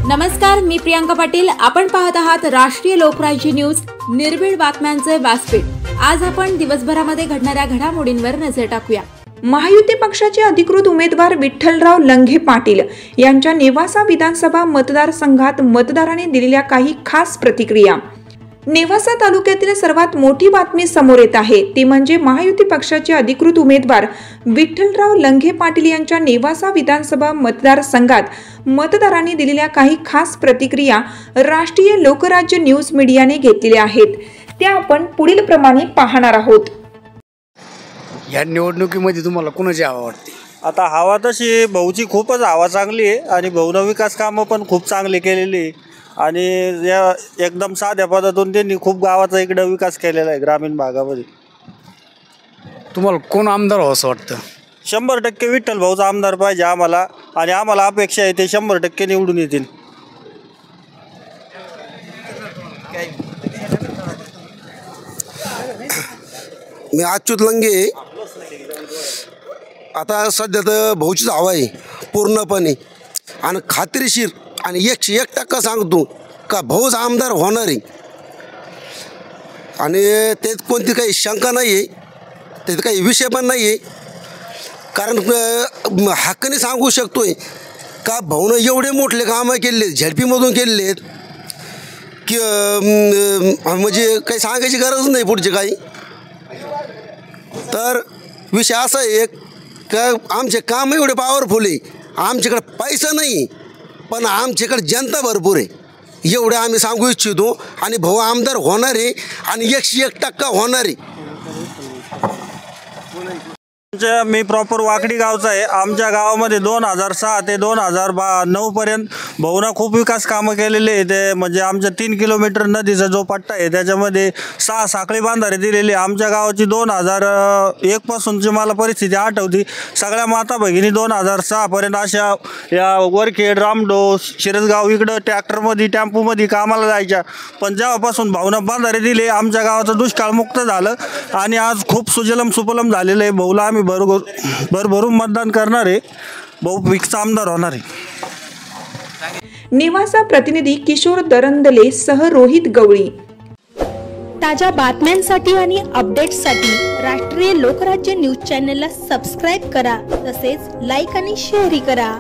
नमस्कार, मी प्रियांका पाटील। आपण पाहत आहात राष्ट्रीय लोकराज्य न्यूज, निर्भीड बातम्यांचे व्यासपीठ। आज आपण दिवसभरामध्ये घडणाऱ्या घडामोडींवर नजर टाकूया। महायुती पक्षाचे अधिकृत उमेदवार विठ्ठलराव लंघे पाटील यांच्या नेवासा विधानसभा मतदारसंघात मतदारांनी दिलेल्या काही खास प्रतिक्रिया। नेवासा तालुक्यातील सर्वात मोठी बातमी समोर येत आहे ती म्हणजे महायुती पक्षाचे अधिकृत उमेदवार विठ्ठलराव लंघे पाटील यांच्या नेवासा विधानसभा मतदारसंघात मतदारांनी दिलेल्या काही खास प्रतिक्रिया राष्ट्रीय लोकराज्य न्यूज मीडियाने घेतलेल्या आहेत। त्या आपण पुढील प्रमाणे पाहणार आहोत। या निवडणुकीमध्ये तुम्हाला कोणाची हवा वाटते? आता हवा तशी भाऊची खूपच हवा चांगली आहे आणि भाऊनं विकास कामं पण खूप चांगली केलेली आणि या एकदम साध्या पद्धतीने त्यांनी खूप गावाचा इकडे विकास केलेला आहे ग्रामीण भागामध्ये। तुम्हाला कोण आमदार व्हावं असं वाटतं? 100% विठ्ठल भाऊचा आमदार पाहिजे आम्हाला आणि आम्हाला अपेक्षा आहे ते 100% निवडून येतील। मी अच्युत लंघे। आता सध्या तर भाऊचीच हवा आहे पूर्णपणे आणि खात्रीशीर आणि 101% सांगतो का भाऊच आमदार होणार आहे आणि त्यात कोणती काही शंका नाही आहे, त्यात काही विषय पण नाही आहे। कारण हक्काने सांगू शकतोय का भाऊनं एवढे मोठे कामं केले झडपीमधून केलेले आहेत की म्हणजे काही सांगायची गरज नाही पुढचे काही। तर विषय असा आहे का आमचे काम एवढे पॉवरफुल आहे, आमच्याकडे पैसा नाही पण आमच्याकडे जनता भरपूर आहे एवढे आम्ही सांगू इच्छितो आणि भाऊ आमदार होणार आहे आणि 101% होणार आहे। मी प्रॉपर वाकडी गावचा आहे। आमच्या गावामध्ये 2006 ते 2009 पर्यंत भाऊनं खूप विकास कामं केलेले आहे। ते म्हणजे आमच्या 3 किलोमीटर नदीचा जो पट्टा आहे त्याच्यामध्ये 6 साखळी बांधारे दिलेली। आमच्या गावाची 2001 पासूनची मला परिस्थिती आठवती। सगळ्या माता भगिनी 2006 पर्यंत अशा या वरखेड, रामडोस, शिरसगाव इकडं ट्रॅक्टरमध्ये टेम्पोमध्ये कामाला जायच्या। पण जेव्हापासून भाऊनं बांधारे दिले आमच्या गावाचं दुष्काळमुक्त झालं आणि आज खूप सुजलम सुफलम झालेलं आहे। भाऊला आम्ही भरभरून मतदान करणार आहे, भाऊ फिक्स आमदार होणार आहे। नेवासा प्रतिनिधी किशोर दरंदले सह रोहित गवळी। ताज्या बातम्यांसाठी आणि अपडेट्ससाठी राष्ट्रीय लोकराज्य न्यूज चॅनलला सबस्क्राईब करा, तसेच लाईक आणि शेअर करा।